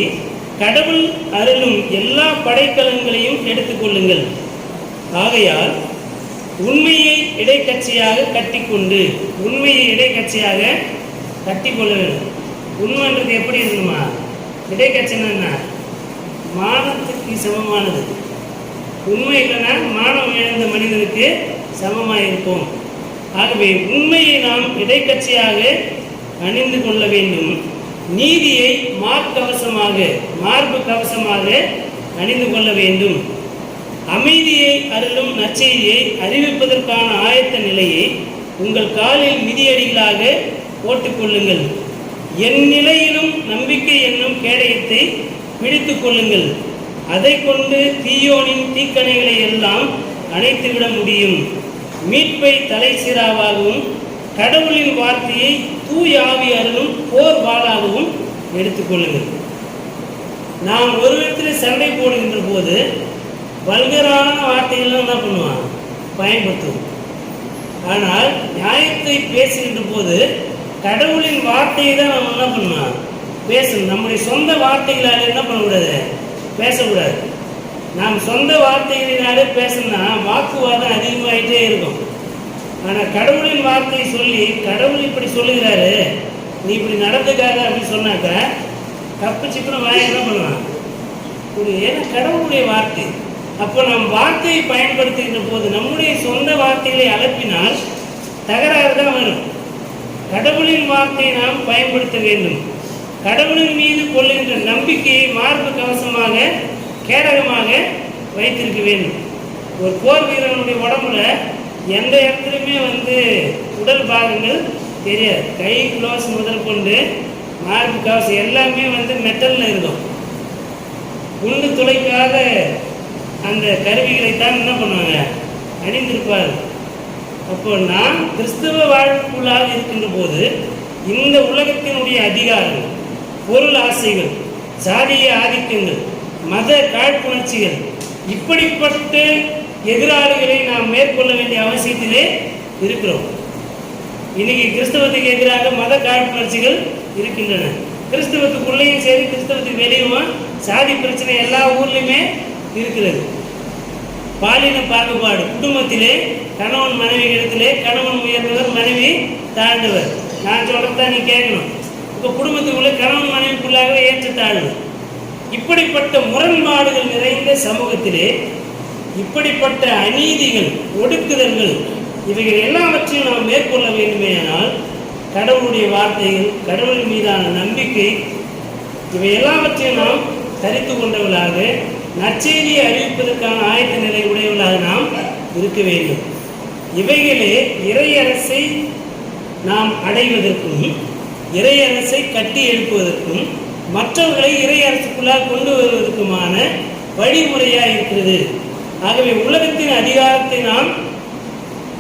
கடவுள் அருளும் எல்லா படைக்கலங்களையும் எடுத்துக்கொள்ளுங்கள். ஆகையால் உண்மையை இடைக்கட்சியாக கட்டிக்கொண்டு, உண்மையை இடைக்கட்சியாக கட்டிக்கொள்ள வேண்டும். உண்மைன்றது எப்படி இருக்கணுமா, இடைக்கட்சின்னா மானத்துக்கு சமமானது. உண்மை இல்லைன்னா மானம் இழந்த மனிதனுக்கு சமமாக இருப்போம். ஆகவே உண்மையை நாம் இடைக்கட்சியாக அணிந்து கொள்ள வேண்டும். நீதியை மார்பு கவசமாக அணிந்து கொள்ள வேண்டும். அமைதியை அருளும் நற்செய்தியை அறிவிப்பதற்கான ஆயத்த நிலையை உங்கள் காலில் மிதியடிகளாக போட்டுக்கொள்ளுங்கள். என் நிலையிலும் நம்பிக்கை என்னும் கேடயத்தை பிடித்து கொள்ளுங்கள். அதை கொண்டு தீயோனின் தீக்கணைகளை எல்லாம் அணைத்துவிட முடியும். மீட்பை தலை சீராவாகவும் கடவுளின் வார்த்தையை தூய ஆவி அருளும் போர் வாளாகவும் எடுத்துக்கொள்ளுங்கள். நாம் ஒரு விதத்தில் சண்டை போடுகின்ற போது வல்கரான வார்த்தைகள்லாம் என்ன பண்ணுவான், பயன்படுத்துவோம். ஆனால் நியாயத்தை பேசுகின்ற போது கடவுளின் வார்த்தையை தான் நம்ம என்ன பண்ணுவோம், பேசணும். நம்முடைய சொந்த வார்த்தைகளால் என்ன பண்ணக்கூடாது, பேசக்கூடாது. நாம் சொந்த வார்த்தைகளினாலே பேசணும்னா வாக்குவாதம் அதிகமாகிட்டே இருக்கும். ஆனால் கடவுளின் வார்த்தையை சொல்லி, கடவுள் இப்படி சொல்லுகிறாரு, நீ இப்படி நடந்துக்காத அப்படின்னு சொன்னாக்கா தப்பு சிக்கன வாய என்ன பண்ணுவான் ஒரு, ஏன்னா கடவுளுடைய வார்த்தை அப்போ நம் வார்த்தையை பயன்படுத்துகின்ற போது நம்முடைய சொந்த வார்த்தைகளை அலப்பினால் தகராறு தான் வரும். கடவுளின் வார்த்தையை நாம் பயன்படுத்த வேண்டும். கடவுளின் மீது கொள்ளுகின்ற நம்பிக்கையை மார்பு கவசமாக கேடகமாக வைத்திருக்க வேண்டும். ஒரு போர் வீரனுடைய உடம்புல எந்த இடத்துலையுமே உடல் பாகங்கள் தெரியாது. கை க்ளோஸ் முதல் கொண்டு மார்பு கவசம் எல்லாமே மெட்டலில் இருக்கும். குண்டு துளைக்காத அந்த கருவிகளைத்தான் என்ன பண்ணுவாங்க, அணிந்திருப்பார். அப்போ நாம் கிறிஸ்தவ வாழ்வுக்குள்ளாக இருக்கின்ற போது இந்த உலகத்தினுடைய அதிகாரங்கள், பொருள் ஆசைகள், சாதிய ஆதிக்கங்கள், மத காழ்ப்புணர்ச்சிகள், இப்படிப்பட்ட எதிராளிகளை நாம் மேற்கொள்ள வேண்டிய அவசியத்திலே இருக்கிறோம். இன்னைக்கு கிறிஸ்தவத்துக்கு எதிராக மத காழ்ப்புணர்ச்சிகள் இருக்கின்றன. கிறிஸ்தவத்துக்குள்ளேயும் சரி, கிறிஸ்தவத்துக்கு வெளியும் சாதி பிரச்சனை எல்லா ஊர்லேயுமே இருக்கிறது. பாலின பாகுபாடு, குடும்பத்திலே கணவன் மனைவி இடத்திலே கணவன் உயர்ந்தவர், மனைவி தாழ்ந்தவர். நான் சொல்றதான் நீ கேட்கணும். இப்போ குடும்பத்துக்குள்ளே கணவன் மனைவிக்குள்ளாகவே ஏற்றத்தாழ்வு. இப்படிப்பட்ட முரண்பாடுகள் நிறைந்த சமூகத்திலே இப்படிப்பட்ட அநீதிகள், ஒடுக்குதல்கள், இவைகள் எல்லாவற்றையும் நாம் மேற்கொள்ள வேண்டுமேயானால் கடவுளுடைய வார்த்தைகள், கடவுள் மீதான நம்பிக்கை, இவை எல்லாவற்றையும் நாம் தரித்து கொண்டவர்களாக நற்செய்தியை அறிவிப்பதற்கான ஆயத்த நிலை உடையவர்களாக நாம் இருக்க வேண்டும். இவைகளே இறையரசை நாம் அடைவதற்கும், இறையரசை கட்டி எழுப்புவதற்கும், மற்றவர்களை இறையரசுக்குள்ளாக கொண்டு வருவதற்குமான வழிமுறையாக இருக்கிறது. ஆகவே உலகத்தின் அதிகாரத்தை நாம்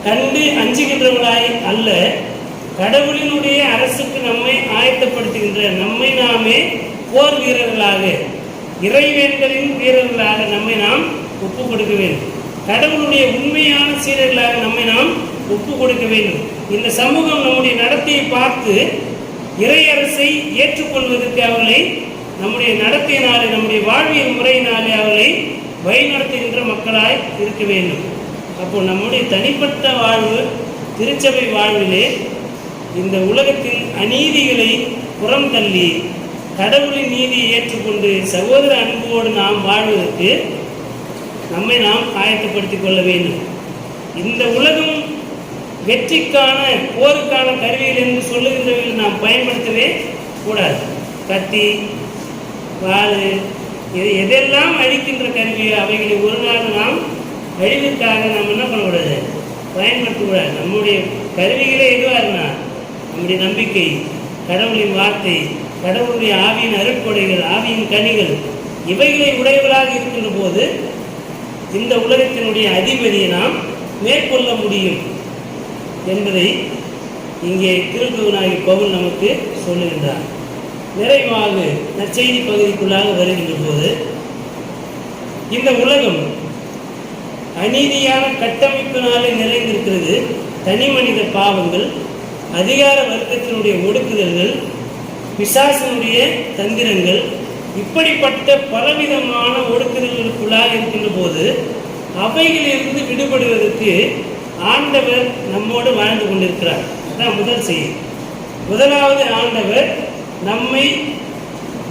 கண்டு அஞ்சுகின்றவர்களாய் அல்ல, கடவுளினுடைய அரசுக்கு நம்மை ஆயத்தப்படுத்துகின்ற, நம்மை நாமே போர் வீரர்களாக, இறைவேண்டலின் வீரர்களாக நம்மை நாம் ஒப்பு கொடுக்க வேண்டும். கடவுளுடைய உண்மையான சீரர்களாக நம்மை நாம் ஒப்பு கொடுக்க வேண்டும். இந்த சமூகம் நம்முடைய நடத்தையை பார்த்து இறையரசை ஏற்றுக்கொள்வதற்கு அவர்களை நம்முடைய நடத்தையினாலே, நம்முடைய வாழ்வியல் முறையினாலே அவர்களை வழிநடத்துகின்ற மக்களாய் இருக்க வேண்டும். அப்போ நம்முடைய தனிப்பட்ட வாழ்வு, திருச்சபை வாழ்விலே இந்த உலகத்தின் அநீதிகளை புறம் தள்ளி கடவுளின் நீதியை ஏற்றுக்கொண்டு சகோதர அன்போடு நாம் வாழ்வதற்கு நம்மை நாம் ஆயத்தப்படுத்திக் கொள்ள வேண்டும். இந்த உலகம் வெற்றிக்கான, போருக்கான கருவிகள் என்று சொல்லுகின்றவர்கள் நாம் பயன்படுத்தவே கூடாது. கத்தி, வாள், எதெல்லாம் அழிக்கின்ற கருவியோ அவைகளை ஒரு நாள் நாம் அழிவுக்காக நாம் என்ன பண்ணக்கூடாது, பயன்படுத்தக்கூடாது. நம்முடைய கருவிகளே எதுவாக இருந்தால் நம்முடைய நம்பிக்கை, கடவுளின் வார்த்தை, கடவுளுடைய ஆவியின் அருட்கொடைகள், ஆவியின் கனிகள், இவைகளை உடையவர்களாக இருக்கின்ற போது இந்த உலகத்தினுடைய அதிபதியை நாம் மேற்கொள்ள முடியும் என்பதை இங்கே திருத்தூதனாகிய பவுல் நமக்கு சொல்லுகின்றார். நிறைவாக நற்செய்தி பகுதிக்குள்ளாக வருகின்ற போது இந்த உலகம் அநீதியான கட்டமைப்பினாலே நிறைந்திருக்கிறது. தனி மனித பாவங்கள், அதிகார வர்க்கத்தினுடைய ஒடுக்குதல்கள், பிசாசனுடைய தந்திரங்கள், இப்படிப்பட்ட பலவிதமான ஒடுக்குதல்களுக்குள்ளாக இருக்கின்ற போது அவைகளிலிருந்து விடுபடுவதற்கு ஆண்டவர் நம்மோடு வாழ்ந்து கொண்டிருக்கிறார். அதுதான் முதல் செய்தி. முதலாவது, ஆண்டவர் நம்மை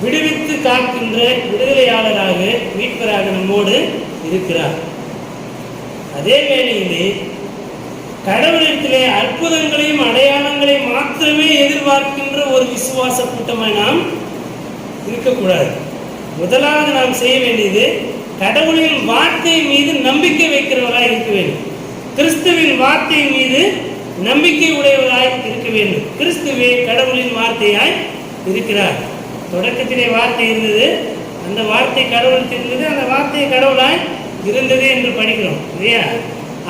விடுவித்து காக்கின்ற விடுதலையாளராக, மீட்பராக நம்மோடு இருக்கிறார். அதே வேளையிலே கடவுளிடத்திலே அற்புதங்களையும் அடையாளங்களையும் மாத்திரமே எதிர்பார்க்கின்ற ஒரு விசுவாச கூட்டமாய் நாம் இருக்கக்கூடாது. முதலாவது நாம் செய்ய வேண்டியது கடவுளின் வார்த்தை மீது நம்பிக்கை வைக்கிறவராய் இருக்க வேண்டும். கிறிஸ்துவின் வார்த்தை மீது நம்பிக்கை உடையவராய் இருக்க வேண்டும். கிறிஸ்துவே கடவுளின் வார்த்தையாய் இருக்கிறார். தொடக்கத்திலே வார்த்தை இருந்தது, அந்த வார்த்தை கடவுள் இருந்தது, அந்த வார்த்தை கடவுளாய் இருந்தது என்று படிக்கிறோம் இல்லையா?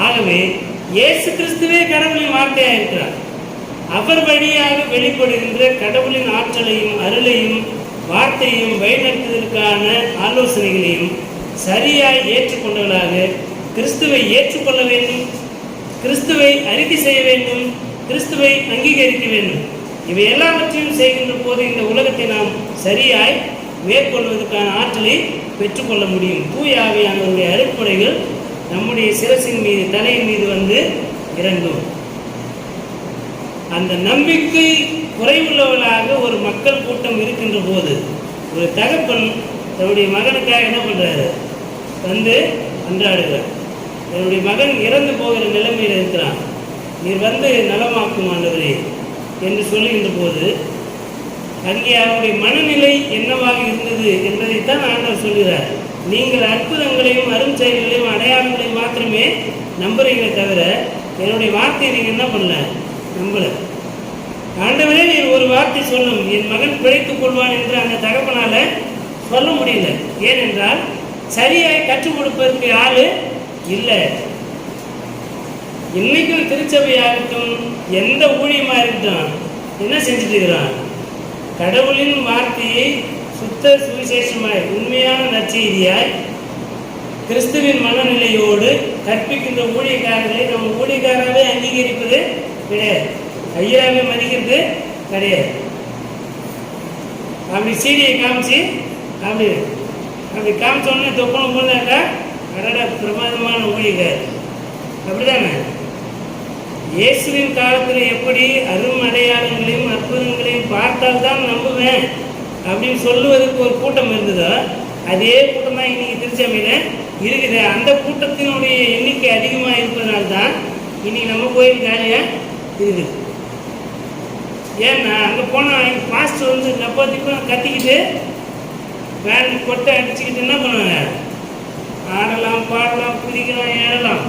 ஆகவே இயேசு கிறிஸ்துவே கடவுளின் வார்த்தையாக இருக்கிறார். அவர் வழியாக வெளிப்படுகின்ற கடவுளின் ஆற்றலையும் அருளையும் வார்த்தையும் வழிநடத்துவதற்கான ஆலோசனைகளையும் சரியாய் ஏற்றுக்கொண்டவர்களாக கிறிஸ்துவை ஏற்றுக்கொள்ள வேண்டும், கிறிஸ்துவை அறிக்கை செய்ய வேண்டும், கிறிஸ்துவை அங்கீகரிக்க வேண்டும். இவை எல்லாவற்றையும் செய்கின்ற போது இந்த உலகத்தை நாம் சரியாய் மேற்கொள்வதற்கான ஆற்றலை பெற்றுக்கொள்ள முடியும். தூய ஆவியானவருடைய அருட்கொடைகள் நம்முடைய சிரசின் மீது, தலையின் மீது இறங்கும். அந்த நம்பிக்கை குறைவுள்ளவர்களாக ஒரு மக்கள் கூட்டம் இருக்கின்ற போது ஒரு தகப்பன் தன்னுடைய மகனுக்காக என்ன பண்ணுறாரு, அன்றாடுகிறார். என்னுடைய மகன் இறந்து போகிற நிலைமையில் இருக்கிறான், நீர் வந்து நலமாக்கும் ஆண்டவரே என்று சொல்லுகின்ற போது அங்கே அவருடைய மனநிலை என்னவாக இருந்தது என்பதைத்தான் ஆண்டவர் சொல்கிறார். நீங்கள் அற்புதங்களையும் அரும் செயல்களையும் அடையாளங்களையும் மாத்திரமே நம்புறீங்களே தவிர என்னுடைய வார்த்தையை நீங்கள் என்ன பண்ணல, நம்பலை. ஆண்டவரே நீர் ஒரு வார்த்தை சொல்லும், என் மகன் பிழைத்துக் கொள்வான் என்று அந்த தகப்பனால் சொல்ல முடியல. ஏனென்றால் சரியாய் கற்றுக் கொடுப்பதற்கு ஆள் இல்லை. இன்னைக்கும் திருச்சபையாகட்டும் எந்த ஊழியமாக இருக்கட்டும் என்ன செஞ்சுட்டு இருக்கிறான், கடவுளின் வார்த்தையை சுத்த சுவிசேஷமாய் உண்மையான நற்செய்தியாய் கிறிஸ்துவின் மனநிலையோடு கற்பிக்கின்ற ஊழியக்காரர்களை நம்ம ஊழியக்காரராகவே அங்கீகரிப்பது கிடையாது, ஐயாவே மதிக்கிறது கிடையாது. அப்படி சீடியை காமிச்சு அப்படி காமிச்சோடனே தொப்பனம் போனாக்கா அடடா பிரமாதமான ஊழியக்கார், அப்படிதானே? இயேசுவின் காலத்தில் எப்படி அரும் அடையாளங்களையும் அற்புதங்களையும் பார்த்தால்தான் நம்புவேன் அப்படின்னு சொல்லுவதற்கு ஒரு கூட்டம் இருந்ததோ அதே கூட்டம் தான் இன்னைக்கு திருச்சபையில் இருக்குது. அந்த கூட்டத்தினுடைய எண்ணிக்கை அதிகமாக இருப்பதனால்தான் இன்னைக்கு நம்ம கோயில் காலியாக இருக்குது. ஏன்னா அங்கே போனால் பாஸ்டர் வந்து நப்பத்திக்கும் கத்திக்கிட்டு வேன் கொட்டை அடிச்சுக்கிட்டு என்ன பண்ணுவாங்க, ஆடலாம் பாடலாம் குதிக்கலாம் ஏறலாம்.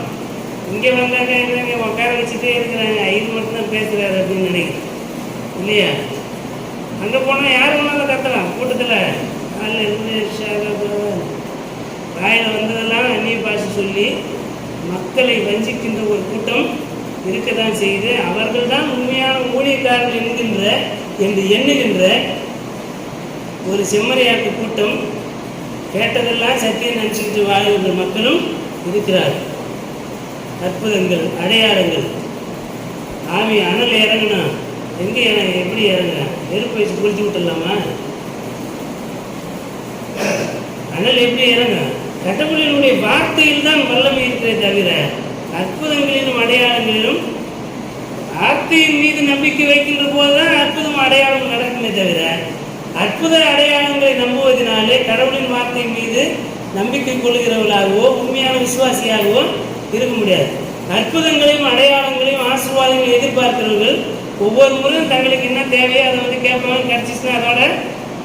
இங்கே வந்தாங்க என்னங்க உட்கார வச்சுட்டே இருக்கிறாங்க, இது மட்டும்தான் பேசுகிறாரு அப்படின்னு நினைக்கிறேன் இல்லையா? அங்கே போனால் யார் வேணாலும் கத்தலாம் கூட்டத்தில், அதில் இருந்து வாயில் வந்ததெல்லாம் அந்நிய பாஷை சொல்லி மக்களை வஞ்சிக்கின்ற ஒரு கூட்டம் இருக்க தான் செய்து அவர்கள் தான் உண்மையான ஊழியக்காரர்கள் என்று எண்ணுகின்ற ஒரு செம்மறியாட்டு கூட்டம் கேட்டதெல்லாம் சத்தியம் நினச்சிக்கிட்டு வாழ்கின்ற மக்களும் இருக்கிறார்கள். அற்புதங்கள் அடையாளங்கள் ஆவி அனல் இறங்கணும், எங்கே எப்படி இறங்க, நெருப்பு வச்சு குளிச்சு விட்டுடலாமா? அனல் எப்படி இறங்க? கடவுளினுடைய வார்த்தையில் தான் வல்லமை இருக்கிறதே தவிர அற்புதங்களிலும் அடையாளங்களிலும் வார்த்தையின் மீது நம்பிக்கை வைக்கின்ற போதுதான் அற்புதம் அடையாளம் நடக்குமே தவிர அற்புத அடையாளங்களை நம்புவதனாலே கடவுளின் வார்த்தையின் மீது நம்பிக்கை கொள்கிறவர்களாகவோ உண்மையான விசுவாசியாகவோ இருக்க முடியாது. அற்புதங்களையும் அடையாளங்களையும் ஆசீர்வாதங்களையும் எதிர்பார்க்கிறவர்கள் ஒவ்வொரு முறையும் தங்களுக்கு என்ன தேவையோ அதை வந்து கேட்பாங்க, கிடச்சிச்சுன்னா அதோட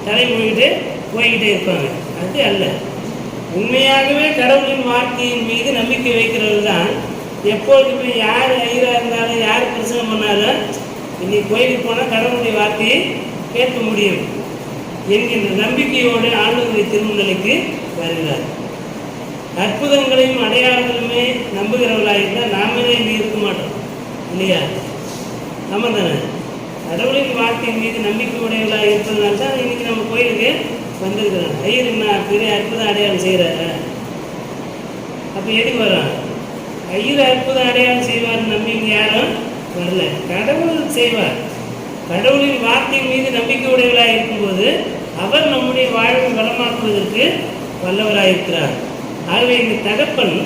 தலைமொழிகிட்டு போய்கிட்டே இருப்பாங்க. அது அல்ல. உண்மையாகவே கடவுளின் வார்த்தையின் மீது நம்பிக்கை வைக்கிறவர்கள் தான் எப்பொழுதுமே யார் ஐயராக இருந்தாலும் யார் பிரச்சனை பண்ணாலும் இன்னைக்கு கோயிலுக்கு போனால் கடவுளுடைய வார்த்தையை கேட்க முடியும் என்கின்ற நம்பிக்கையோடு ஆண்டவருடைய திருமணலுக்கு வருகிறார். அற்புதங்களையும் அடையாளங்களுமே நம்புகிறவர்களாக இருந்தால் நாமளே இங்கே இருக்க மாட்டோம் இல்லையா? நம்ம தானே கடவுளின் வார்த்தையின் மீது நம்பிக்கை உடையவர்களாக இருப்பதனால தான் இன்னைக்கு நம்ம கோயிலுக்கு வந்திருக்கிறோம். ஐயர் என்ன பெரிய அற்புதம் அடையாளம் செய்கிறாரு, அப்போ எதுக்கு வரோம்? ஐயர் அற்புதம் அடையாளம் செய்வார் நம்பிக்கை யாரும் வரல, கடவுள் செய்வார். கடவுளின் வார்த்தையின் மீது நம்பிக்கை உடையவர்களாக இருக்கும்போது அவர் நம்முடைய வாழ்வை வளமாக்குவதற்கு வல்லவராக இருக்கிறார். ஆகவே இந்த தகப்பன்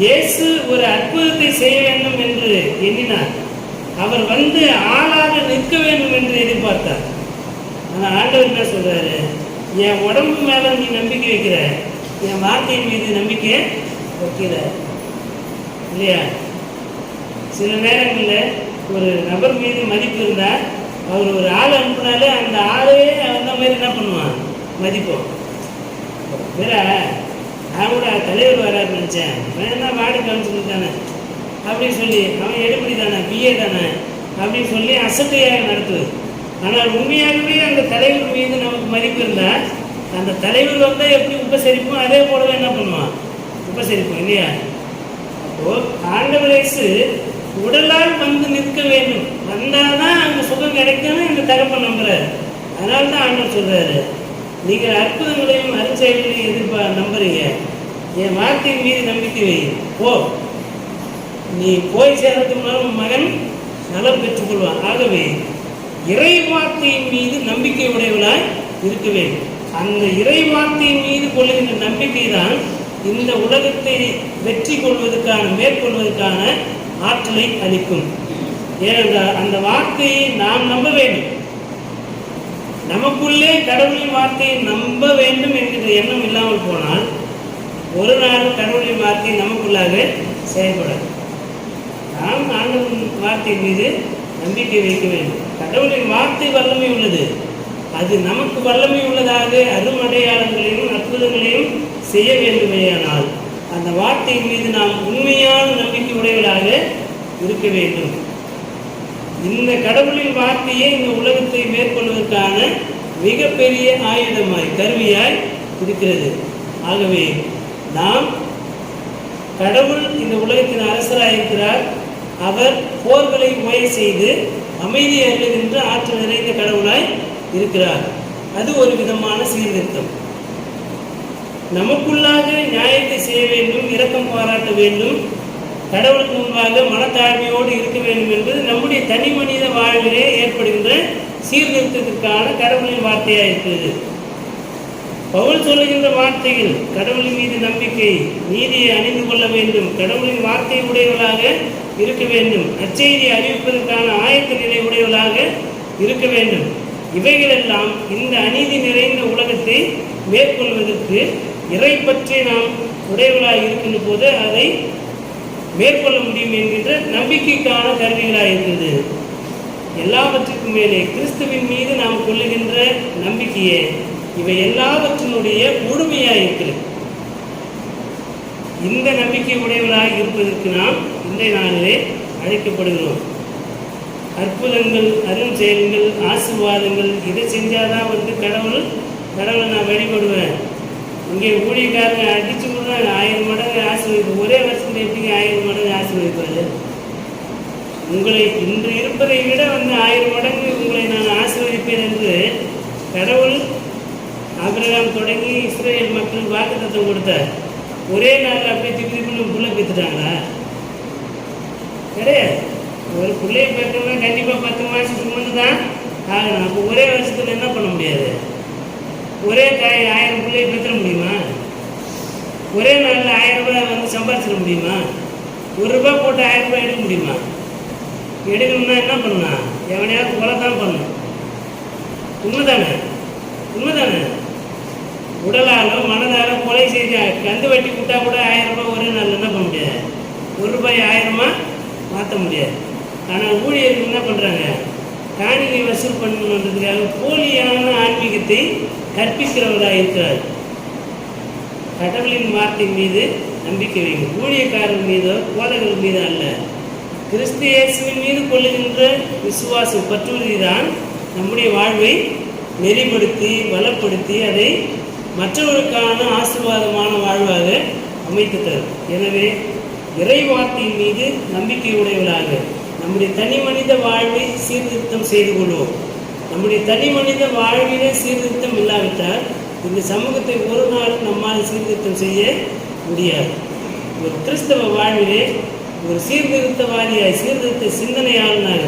இயேசு ஒரு அற்புதத்தை செய்ய வேண்டும் என்று எண்ணினார். அவர் வந்து ஆளாக நிற்க வேண்டும் என்று எதிர்பார்த்தார். ஆனால் ஆண்டவர் என்ன சொல்றாரு, என் உடம்பு மேல நீ நம்பிக்கை வைக்கிற, என் வார்த்தையின் மீது நம்பிக்கை வைக்கிற இல்லையா? சில நேரங்களில் ஒரு நபர் மீது மதிப்பு இருந்தால் அவர் ஒரு ஆள் அனுப்புனாலே அந்த ஆளே அந்த மாதிரி என்ன பண்ணுவான், மதிப்போம். வேற நான் கூட தலைவர் வராது நினச்சேன், வேணா வாடி கவுன்சிலர் தானே அப்படின்னு சொல்லி அவன் எடுப்படி தானே பிஏ தானே அப்படின்னு சொல்லி அசட்டையாக நடத்துவது. ஆனால் உண்மையாகவே அந்த தலைவர் மீது நமக்கு மதிப்பு இருந்தால் அந்த தலைவர் வந்தால் எப்படி உபசரிப்போம் அதே போலவே என்ன பண்ணுவான், உபசரிப்போம் இல்லையா? அப்போது ஆண்டவர் இயேசு உடலால் வந்து நிற்க வேண்டும், வந்தால் தான் அந்த சுகம் கிடைக்கும்னு இந்த தகப்பன் நம்புறாரு. அதனால தான் ஆண்டவர் சொல்கிறாரு, நீங்கள் அற்புதங்களையும் அருஞ்செயல்களையும் நம்புறீங்க, என் வார்த்தையின் மீது நம்பிக்கை வை, போ, நீ போய் சேர்றதுக்கு முன்னால் உன் மகன் நலம் பெற்றுக்கொள்வான். ஆகவே இறை வார்த்தையின் மீது நம்பிக்கை உடையவளாய் இருக்க வேண்டும். அந்த இறை வார்த்தையின் மீது கொள்ளுகின்ற நம்பிக்கை தான் இந்த உலகத்தை வெற்றி கொள்வதற்கான மேற்கொள்வதற்கான ஆற்றலை அளிக்கும். ஏனென்றால் அந்த வார்த்தையை நாம் நம்ப வேண்டும். நமக்குள்ளே கடவுளின் வார்த்தையை நம்ப வேண்டும் என்கின்ற எண்ணம் இல்லாமல் போனால் ஒரு நாள் கடவுளின் வார்த்தை நமக்குள்ளாக செயல்படாது. நாம் ஆண்டவரின் வார்த்தையின் மீது நம்பிக்கை வைக்க வேண்டும். கடவுளின் வார்த்தை வல்லமை உள்ளது. அது நமக்கு வல்லமை உள்ளதாக அருமடையாளங்களையும் அற்புதங்களையும் செய்ய வேண்டுமேயானால் அந்த வார்த்தையின் மீது நாம் உண்மையான நம்பிக்கை உடையவர்களாக இருக்க வேண்டும். இந்த கடவுளின் வார்த்தையே இந்த உலகத்தை மேற்கொள்வதற்கான மிகப்பெரிய ஆயுதமாய் கருவியாய் இருக்கிறது. ஆகவே நாம் கடவுள் இந்த உலகத்தின் அரசராக இருக்கிறார். அவர் போர்களை முய செய்து அமைதி அருளுகின்ற ஆற்றல் நிறைந்த கடவுளாய் இருக்கிறார். அது ஒரு விதமான சீர்திருத்தம். நமக்குள்ளாக நியாயத்தை செய்ய வேண்டும், இரக்கம் பாராட்ட வேண்டும், கடவுளுக்கு முன்பாக மனத்தாழ்மையோடு இருக்க வேண்டும் என்பது நம்முடைய தனி மனித வாழ்விலே ஏற்படுகின்ற சீர்திருத்தத்திற்கான கடவுளின் வார்த்தையாக இருக்கிறது. பவுல் சொல்லுகின்ற வார்த்தைகள் கடவுளின் மீது நம்பிக்கை, நீதியை அணிந்து கொள்ள வேண்டும், கடவுளின் வார்த்தை உடையவர்களாக இருக்க வேண்டும், நற்செய்தியை அறிவிப்பதற்கான ஆயத்த நிலை உடையவர்களாக இருக்க வேண்டும். இவைகளெல்லாம் இந்த அநீதி நிறைந்த உலகத்தை மேற்கொள்வதற்கு இறை பற்றி நாம் உடையவர்களாக இருக்கின்ற போது அதை மேற்கொள்ள முடியும் என்கின்ற நம்பிக்கைக்கான கருவிகளாக இருக்கிறது. எல்லாவற்றுக்கும் மேலே கிறிஸ்துவின் மீது நாம் கொள்ளுகின்ற நம்பிக்கையே இவை எல்லாவற்றினுடைய முழுமையாக இருக்கிறது. இந்த நம்பிக்கை உடையவர்களாக இருப்பதற்கு நாம் இன்றைய நாளிலே அழைக்கப்படுகிறோம். அற்புதங்கள், அருள் செயல்கள், ஆசீர்வாதங்கள் இதை செஞ்சாதான் கடவுளை நான் வழிபடுவேன். இங்கே ஊழியக்காரங்க அடிச்சு விடுறாங்க, 1000 மடங்கு ஆசீர்வதிப்பு. ஒரே வருஷத்தில் எப்படிங்க 1000 மடங்கு ஆசீர்வதிப்பாரு? உங்களை இன்று இருப்பதை விட 1000 மடங்கு உங்களை நான் ஆசீர்வதிப்பேன் என்று கடவுள் ஆபிரகாம் தொடங்கி இஸ்ரேல் மக்கள் வாக்குத்தத்தம் கொடுத்தார். ஒரே நாளில் அப்படியே திருப்பி புள்ள பெற்றுட்டாங்களா? கிடையாது. ஒரு பிள்ளையை பெற்றோம்னா கண்டிப்பாக 10 மாதம் சுமந்து தான் ஆகணும். அப்போ ஒரே வருஷத்தில் என்ன பண்ண முடியாது? ஒரே தாய் 1000 பிள்ளையை பெற்ற முடியுமா? ஒரே நாளில் 1000 ரூபாய் சம்பாதிச்சிட முடியுமா? ₹1 போட்டு 1000 ரூபாய் எடுக்க முடியுமா? எடுக்கணும்னா என்ன பண்ணா? எவனையாவது கொலை தான் பண்ணணும். உண்மைதானே? உடலாலோ மனதாலோ கொலை செய்த கந்து வெட்டி விட்டா கூட 1000 ரூபாய் ஒரே நாளில் என்ன பண்ண முடியாது? ₹1 1000 மாற்ற முடியாது. ஆனால் ஊழியர்கள் என்ன பண்ணுறாங்க? காணிக்கை வசூல் பண்ணணுன்றதுக்காக போலியான ஆன்மீகத்தை கற்பிக்கிறவர்களாக இருக்கிறார். கடவுளின் வார்த்தை மீது நம்பிக்கை வைங்க. ஊழியக்காரர் மீதோ போதகர்கள் மீது அல்ல, கிறிஸ்து இயேசுவின் மீது கொள்ளுகின்ற விசுவாசம் பற்றுறுதி தான் நம்முடைய வாழ்வை நெறிப்படுத்தி வளப்படுத்தி அதை மற்றவர்களுக்கான ஆசீர்வாதமான வாழ்வாக அமைத்து தரும். எனவே இறை வார்த்தையின் மீது நம்பிக்கை உடையவர்களாக நம்முடைய தனி மனித வாழ்வை சீர்திருத்தம் செய்து கொள்வோம். நம்முடைய தனி மனித வாழ்விலே சீர்திருத்தம் இல்லாவிட்டால் இந்த சமூகத்தை ஒரு நாள் நம்மால் சீர்திருத்தம் செய்ய முடியாது. ஒரு கிறிஸ்தவ வாழ்விலே ஒரு சீர்திருத்தவாதியாய், சீர்திருத்த சிந்தனையாளனாக,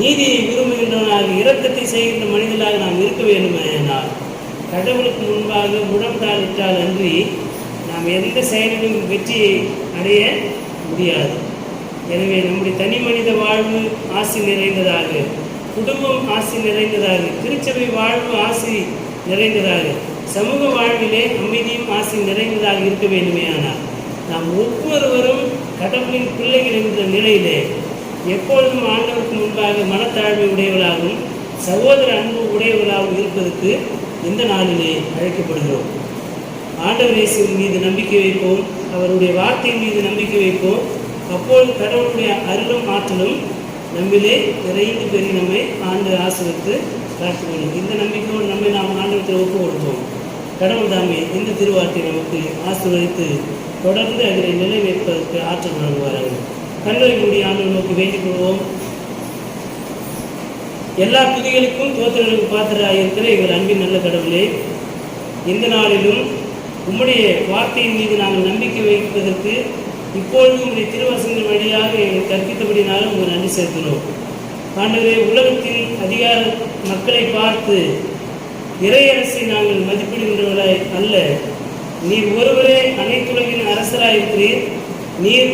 நீதியை விரும்புகின்றவனாக, இரக்கத்தை செய்கின்ற மனிதனாக நாம் இருக்க வேண்டுமானால் கடவுளுக்கு முன்பாக முழந்தாளிட்டால் அன்றி நாம் எந்த செயலிலும் வெற்றியை அடைய முடியாது. எனவே நம்முடைய தனி மனித வாழ்வு ஆசி நிறைந்ததாக, குடும்பம் ஆசி நிறைந்ததாக, திருச்சபை வாழ்வு ஆசி நிறைந்ததாக, சமூக வாழ்விலே அமைதியும் ஆசி நிறைந்ததாக இருக்க வேண்டுமேயானால் நாம் ஒவ்வொருவரும் கடவுளின் பிள்ளைகள் என்ற நிலையிலே எப்பொழுதும் ஆண்டவருக்கு முன்பாக மனத்தாழ்மை உடையவர்களாகவும் சகோதர அன்பு உடையவர்களாகவும் இருப்பதற்கு இந்த நாளிலே அழைக்கப்படுகிறோம். ஆண்டவர் இயேசுவின் மீது நம்பிக்கை வைப்போம், அவருடைய வார்த்தையின் மீது நம்பிக்கை வைப்போம். அப்போது கடவுளுடைய அருளும் ஆற்றலும் நம்மிலே நிறைந்து பெரிய நம்மை ஆண்டு ஆசிரியத்து காத்துக்கொள்ளும். இந்த நம்பிக்கையோடு நம்மை நாம் ஆண்டவத்தில் ஒப்பு கொடுப்போம். கடவுள் தாமே இந்த திருவார்த்தை நமக்கு ஆசீர்வதித்து தொடர்ந்து அதனை நிலைநிற்பதற்கு ஆற்றல் வழங்குவார்கள். கண்களை மூடி ஆண்டவர் நோக்கி வேண்டிக் கொள்வோம். எல்லா துதிகளுக்கும் தோத்திரங்களுக்கு பாத்திராக இருக்கிற எங்கள் அன்பின் நல்ல கடவுளே, இந்த நாளிலும் உம்முடைய வார்த்தையின் மீது நாங்கள் நம்பிக்கை வைப்பதற்கு இப்பொழுது உங்களுடைய திருவசங்கள் வழியாக எங்களுக்கு கற்பித்தபடினாலும் உங்கள் நன்றி செலுத்தினோம். ஆண்டவரே, உலகத்தின் அதிகார மக்களை பார்த்து இறையரசை நாங்கள் மதிப்பிடுகின்றவர்களாய் அல்ல, நீர் ஒருவரே அனைத்துலகின் அரசராக இருக்கிறீர். நீர்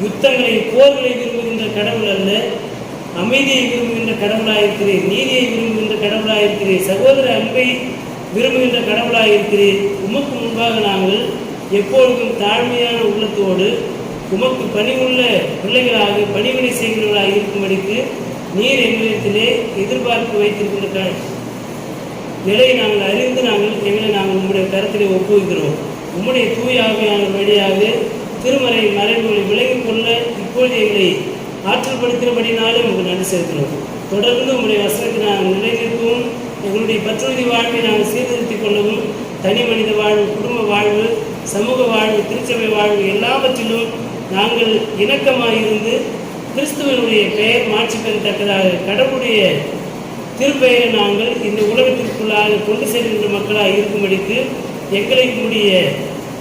யுத்தங்களை, போர்களை விரும்புகின்ற கடவுள் அல்ல, அமைதியை விரும்புகின்ற கடவுளாக இருக்கிறீர், நீதியை விரும்புகின்ற கடவுளாக இருக்கிறீர், சகோதர அன்பை விரும்புகின்ற கடவுளாக இருக்கிறீர். உமக்கு முன்பாக நாங்கள் எப்பொழுதும் தாழ்மையான உள்ளத்தோடு உமக்கு பணிவுள்ள பிள்ளைகளாக பணிவிடை செய்கிறவர்களாக இருக்கும்படிக்கு நீர் எங்களிடத்திலே எதிர்பார்ப்பு வைத்திருக்கின்ற நிலையை நாங்கள் அறிந்து நாங்கள் உம்முடைய கருத்திலே ஒப்புவிக்கிறோம். உம்முடைய தூய ஆவியானவர் வழியாக திருமறை மறைவுகளை விலகிக் கொள்ள இப்பொழுது எங்களை ஆற்றல்படுத்தினபடினாலே உங்களுக்கு நன்றி செலுத்தினோம். தொடர்ந்து உங்களுடைய வசனத்தை நாங்கள் நிலைநிறுத்தவும் எங்களுடைய பற்றுறுதி வாழ்வை நாங்கள் சீர்திருத்திக் கொள்ளவும் தனி மனித வாழ்வு, குடும்ப வாழ்வு, சமூக வாழ்வு, திருச்சபை வாழ்வு எல்லாவற்றிலும் நாங்கள் இணக்கமாக இருந்து கிறிஸ்துவனுடைய பெயர் மாற்றி பெறத்தக்கதாக கடவுளுடைய திருப்பெயரை நாங்கள் இந்த உலகத்திற்குள்ளாக கொண்டு செல்கின்ற மக்களாக இருக்கும்படிக்கு எங்களை கூடிய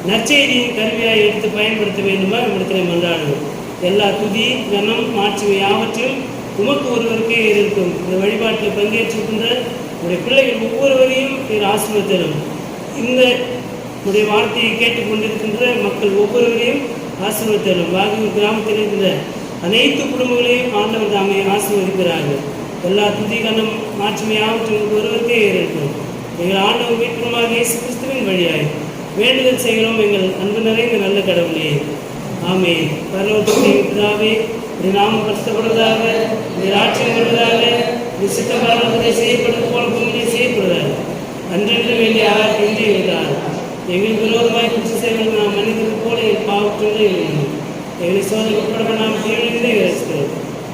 நற்செய்தியின் கருவியாக எடுத்து பயன்படுத்த வேண்டுமா இடத்துல மன்றாடுவோம். எல்லா துதி, கனம், மாட்சிமை யாவற்றையும் உமக்கு ஒருவருக்கே இருக்கும். இந்த வழிபாட்டில் பங்கேற்றிருக்கின்ற உடைய பிள்ளைகள் ஒவ்வொருவரையும் ஆசீர்வதித்தரும். இந்த உடைய வார்த்தையை கேட்டுக்கொண்டிருக்கின்ற மக்கள் ஒவ்வொருவரையும் ஆசீர்வதித்தரும். வாகியூர் கிராமத்தில் இருக்கின்ற அனைத்து குடும்பங்களையும் ஆண்டவர் தாமே ஆசீர்வதிக்கிறார்கள். எல்லா துதி, கனம், மாட்சிமை யாவற்றையும் ஒருவருக்கே இருக்கும். எங்கள் ஆண்டவர் மீட்புமாக இயேசு கிறிஸ்துவின் வழியாய் வேண்டுதல் செய்கிறோம் எங்கள் அன்பு நிறைந்த நல்ல கடவுளே. ஆமென். பரலோகத்திலே பிதாவே, உடைய நாமம் பரிசுத்தப்படுவதாக, உடைய ராஜ்யம் வருவதாக, உடைய சித்தம் பரலோகத்திலே செய்யப்படுவது போல பூமியிலே செய்யப்படுவதாக. அன்றென்று வேண்டிய ஆகாரத்தை இன்றி இருக்கிறார். எங்களுக்கு விரோதமாய் குற்றம் செய்வது நாம் மனிதர்கள் போல எங்கள் பாவத்தோடு எழுதினோம். எங்களை சோதனைப்பட நாம் தீவிரத்தை யோசிக்கிறோம்.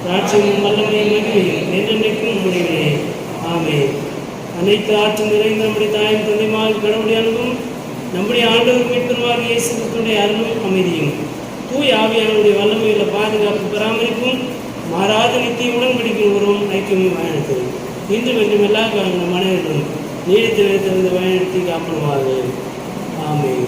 ராட்சியமும் வல்லமையும் மகிமையும் என்றென்றைக்கும் முடிவே. ஆமென். அனைத்து ஆற்றும் நிறைந்த நம்முடைய தாயின் தந்தைமாக கடவுளுடைய அன்பும் நம்முடைய ஆண்டவர் மீட்பெருமாக இயேசு கிறிஸ்துவினுடைய அருளும் அமைதியும் தூய் ஆவியானவருடைய வல்லமையுள்ள பாதுகாப்பு பராமரிப்பும் மாறாத நித்திய உடன்படிக்கை உறவும் ஐக்கியமும் பயணித்தது இன்றும் என்றும் எல்லா காலங்களும் மனைவிகளும் நீடித்து வைத்திருந்த பயணித்து காப்பனமாக. ஆமென்.